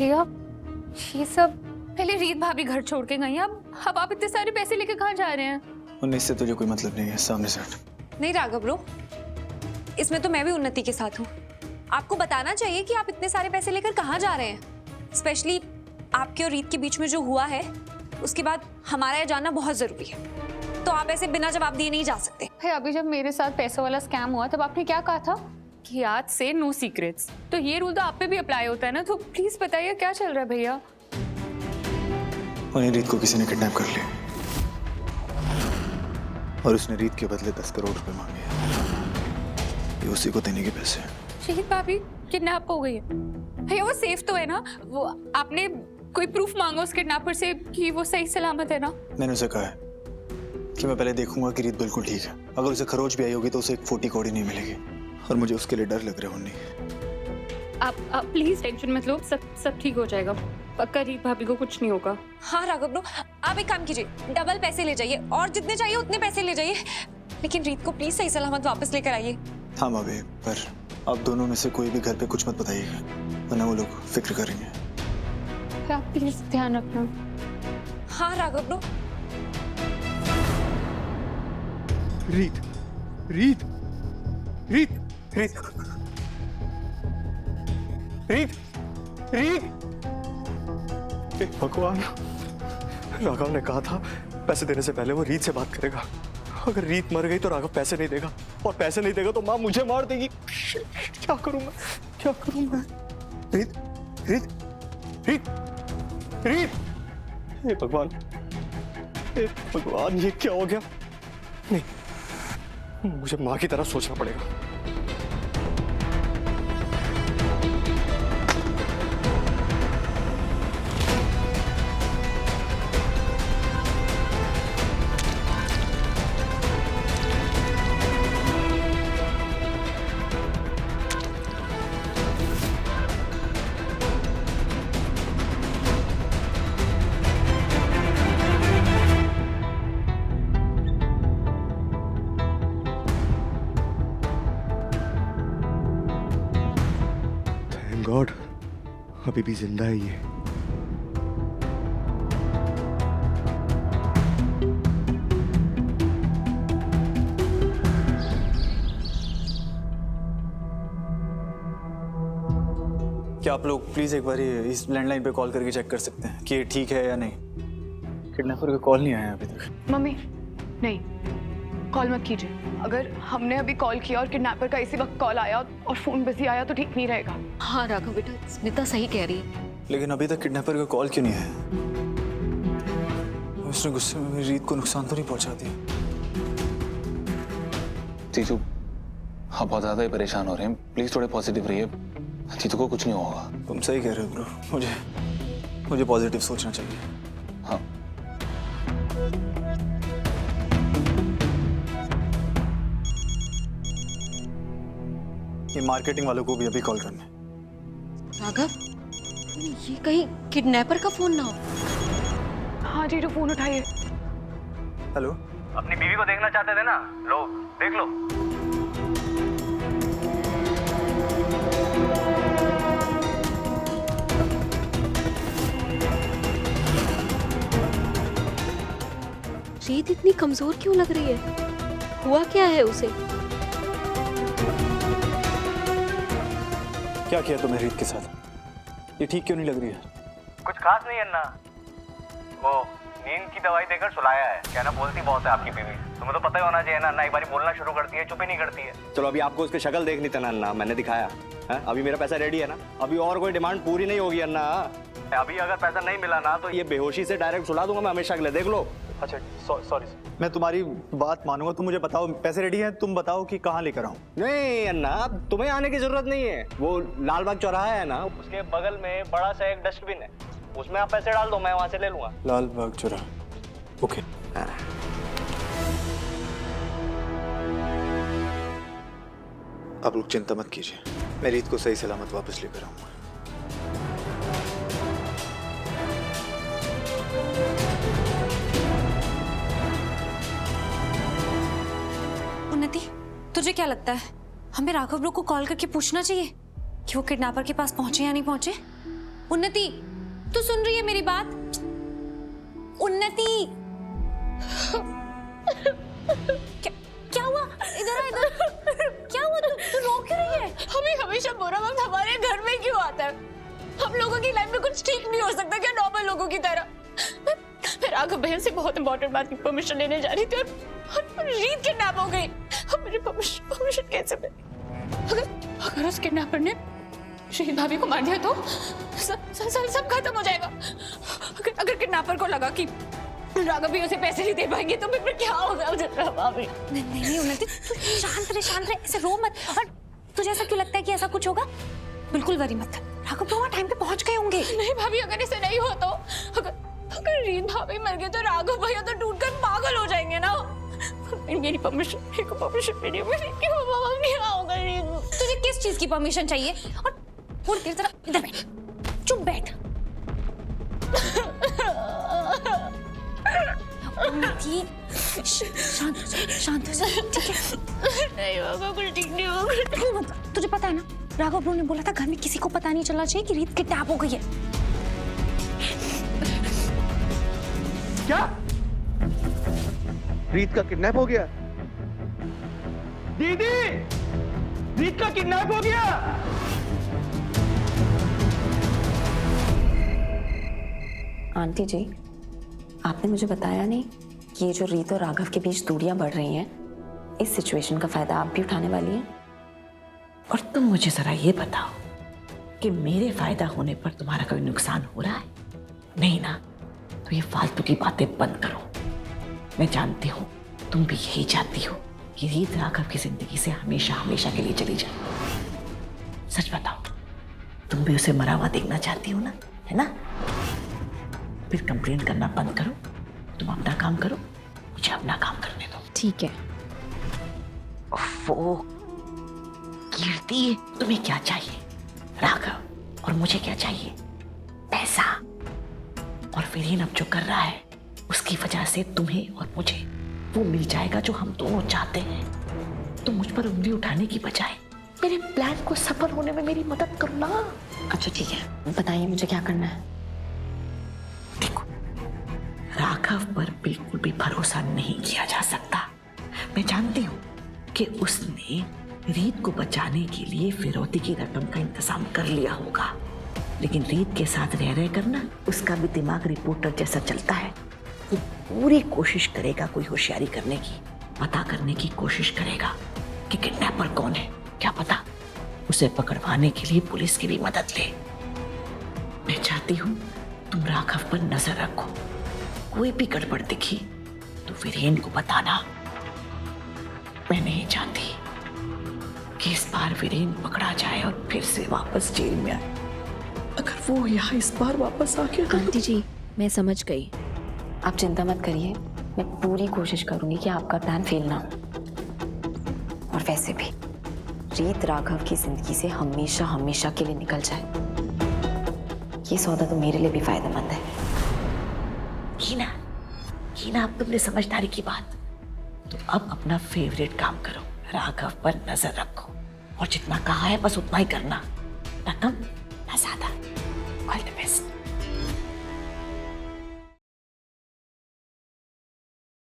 भैया ये सब पहले रीत भाभी घर छोड़ के गई, अब आप इतने सारे पैसे लेके कहाँ जा रहे हैं? उन्हें इससे तुझे कोई मतलब नहीं है, सामने से हट। नहीं राघव ब्रो, इसमें तो मैं भी उन्नति के साथ हूँ। आपको बताना चाहिए कि आप इतने सारे पैसे लेकर कहाँ जा रहे हैं। स्पेशली आपके और रीत के बीच में जो हुआ है उसके बाद हमारा ये जानना बहुत जरूरी है। तो आप ऐसे बिना जवाब दिए नहीं जा सकते। भैया अभी जब मेरे साथ पैसों वाला स्कैम हुआ तब आपने क्या कहा था कि आज से नो सीक्रेट्स, तो ये रूल तो आप पे भी अप्लाई होता है ना, तो प्लीज बताइए क्या चल रहा है भैया? उन्हें रीत को किसी ने किडनैप कर लिया और उसने रीत के बदले 10 करोड़ रुपए मांगे। ये उसी को देने के पैसे हैं। शहीद भाभी किडनैप हो गई है भैया, वो सेफ तो है ना? वो आपने कोई प्रूफ मांगा उस किडनैपर से कि वो सही सलामत है ना? मैंने उसे कहा है कि मैं पहले देखूंगा कि रीत बिल्कुल ठीक है। अगर उसे खरोच भी आई होगी तो उसे एक 40 कौड़ी नहीं मिलेगी और मुझे उसके लिए डर लग रहा है। उन्हीं आप प्लीज टेंशन मत लो, सब ठीक हो जाएगा। पक्का रीत भाभी को कुछ नहीं होगा। हाँ राघव ब्रो, आप एक काम कीजिए, डबल पैसे ले जाइए और जितने चाहिए उतने पैसे ले जाइए, लेकिन रीत को प्लीज सही सलामत वापस लेकर आइए। हाँ भाभी, पर आप दोनों में से कोई भी घर पे कुछ मत बताइएगा वरना वो लोग फिक्र करेंगे। आप प्लीज ध्यान रखना। हाँ राघव ब्रो। रीत रीत रीत रीत रीत रीत। हे भगवान, राघव ने कहा था पैसे देने से पहले वो रीत से बात करेगा। अगर रीत मर गई तो राघव पैसे नहीं देगा और पैसे नहीं देगा तो माँ मुझे मार देगी। क्या करूं मैं, क्या करूं मैं? रीत रीत रीत रीत। हे भगवान, हे भगवान, ये क्या हो गया? नहीं, मुझे माँ की तरह सोचना पड़ेगा। गॉड, अभी भी जिंदा है ये। क्या आप लोग प्लीज एक बार इस लैंडलाइन पे कॉल करके चेक कर सकते हैं कि ये ठीक है या नहीं? किडनैपर का कॉल नहीं आया अभी तक। मम्मी नहीं, कॉल मत कीजिए। अगर हमने अभी कॉल किया और किडनैपर का इसी वक्त कॉल आया और फोन बिजी आया तो ठीक नहीं रहेगा। हाँ राघव बेटा, स्मिता सही कह रही है। लेकिन अभी तक किडनैपर का कॉल क्यों नहीं आया? उसने गुस्से में मेरी रीत को नुकसान तो नहीं पहुंचा दिया? जीजू, आप बहुत ज्यादा ही परेशान हो रहे हैं, प्लीज थोड़े पॉजिटिव रहिए। जीजू को कुछ नहीं होगा। तुम सही कह रहे हो ब्रो, मुझे पॉजिटिव सोचना चाहिए। हाँ, ये मार्केटिंग वालों को भी अभी कॉल करना है। राघव, ये कहीं किडनैपर का फोन ना हो? हाँ जीजू, फोन उठाइए। हेलो, अपनी बीवी को देखना चाहते थे ना, लो देख लो। रीत इतनी कमजोर क्यों लग रही है? हुआ क्या है उसे? क्या किया तुमने रीत के साथ? ये ठीक क्यों नहीं लग रही है? कुछ खास नहीं है ना, वो नींद की दवाई देकर सुलाया है। क्या ना, बोलती बहुत है आपकी बीवी, तुम्हें तो पता ही होना चाहिए ना। अन्ना एक बार बोलना शुरू करती है, चुप ही नहीं करती है। चलो अभी आपको उसकी शक्ल देखनी थी ना अन्ना, मैंने दिखाया है। अभी मेरा पैसा रेडी है ना, अभी और कोई डिमांड पूरी नहीं होगी अन्ना। अभी अगर पैसा नहीं मिला ना तो ये बेहोशी से डायरेक्ट सुला दूंगा मैं हमेशा के लिए, देख लो। अच्छा सॉरी, मैं तुम्हारी बात मानूंगा। तुम मुझे बताओ पैसे रेडी हैं, तुम बताओ कि कहाँ लेकर आऊं। नहीं अन्ना, तुम्हें आने की जरूरत नहीं है। वो लालबाग चौराहा है ना, उसके बगल में बड़ा सा एक डस्टबिन है, उसमें आप पैसे डाल दो, मैं वहां से ले लूंगा। लालबाग चौराहा, ओके। आप लोग चिंता मत कीजिए, मैं रीत को सही सलामत वापस लेकर आऊंगा। उन्नति, तुझे क्या लगता है हमें राघव ब्रो को कॉल करके पूछना चाहिए कि वो किडनैपर के पास पहुंचे या नहीं पहुंचे? उन्नति, तू सुन रही है मेरी बात? उन्नति, क्या हुआ? इधर आ, इधर। क्या हुआ? तू रो क्यों रही है? हमें हमेशा बुरा वक्त हमारे घर में क्यों आता है? हम लोगों की लाइफ में कुछ ठीक नहीं हो सकता क्या नॉर्मल लोगों की तरह? मैं राघव भैया से बहुत इंपॉर्टेंट बात की परमिशन लेने जा रही थी और रीत किडनैप हो गई। अब मुझे परमिशन कैसे मिली? अगर उस किडनैपर ने शहीद भाभी को मार दिया तो सब खत्म हो जाएगा। अगर किडनैपर को लगा कि राघव भी उसे पैसे नहीं दे पाएंगे तो फिर क्या होगा उधर भाभी? नहीं उन्नति, तू शांत रहे, ऐसे रो मत। और तुझे ऐसा क्यों लगता है कि ऐसा कुछ होगा? बिल्कुल वरी मत कर, राघव तो वहाँ टाइम पे पहुंच गए होंगे। नहीं भाभी, अगर इसे नहीं हो तो अगर रीत भाभी मर गए तो राघव भैया तो टूटकर पागल हो जाएंगे ना। मेरी परमिशन मिली क्या होगा रीत? तुझे किस चीज की परमिशन चाहिए? और तेरी तरह इधर बैठ, चुप बैठ। उन्नति, शांत हो जा, ठीक है? नहीं होगा, कुछ ठीक नहीं होगा। तुझे पता है ना, राघव ब्रो ने बोला था घर में किसी को पता नहीं चलना चाहिए कि रीत किडनैप हो गई है। क्या? रीत का किडनैप हो गया? दीदी, रीत का किडनैप हो गया। आंटी जी, आपने मुझे बताया नहीं कि ये जो रीत और राघव के बीच दूरियां बढ़ रही हैं, इस सिचुएशन का फायदा आप भी उठाने वाली हैं। और तुम मुझे जरा ये बताओ कि मेरे फायदा होने पर तुम्हारा कोई नुकसान हो रहा है? नहीं ना? तो ये फालतू की बातें बंद करो। मैं जानती हूँ तुम भी यही चाहती हो कि रीत राघव की जिंदगी से हमेशा हमेशा के लिए चली जाए। सच बताओ, तुम भी उसे मरा हुआ देखना चाहती हो ना, है ना? फिर कंप्लेन करना बंद करो, तुम अपना काम करो, मुझे अपना काम करने दो। ठीक है। वो कीर्ति, तुम्हें क्या चाहिए? राघव और मुझे क्या चाहिए? पैसा। और वीरेन अब जो कर रहा है उसकी वजह से तुम्हें और मुझे वो मिल जाएगा जो हम दोनों चाहते हैं। तो मुझ पर उंगली उठाने की बजाय मेरे प्लान को सफल होने में मेरी मदद करो ना। अच्छा ठीक है, बताइए मुझे क्या करना है। देखो, राघव पर बिल्कुल भी भरोसा नहीं किया जा सकता। मैं जानती हूँ कि उसने रीत को बचाने के लिए फिरौती की रकम का इंतजाम कर लिया होगा, लेकिन रीत के साथ रह कर ना उसका भी दिमाग रिपोर्टर जैसा चलता है। वो पूरी कोशिश करेगा कोई होशियारी करने की, पता करने की कोशिश करेगा कि किडनैपर कौन है। क्या पता उसे पकड़वाने के लिए पुलिस की भी मदद ले। मैं चाहती हूँ तुम राघव पर नजर रखो, कोई भी गड़बड़ दिखी तो वीरेन को बताना। मैं नहीं चाहती कि इस बार वीरेन पकड़ा जाए और फिर से वापस जेल में आए। अगर वो यहाँ इस बार वापस आ गया तो आंटी जी, मैं समझ गई। आप चिंता मत करिए, मैं पूरी कोशिश करूंगी कि आपका प्लान फेल ना हो। और वैसे भी रीत राघव की जिंदगी से हमेशा हमेशा के लिए निकल जाए, ये सौदा तो मेरे लिए भी फायदेमंद है। कीना, अब तुमने समझदारी की बात। तो अब अपना फेवरेट काम करो, राघव पर नजर रखो और जितना कहा है बस उतना ही करना, ना कम ना ज्यादा। All the best.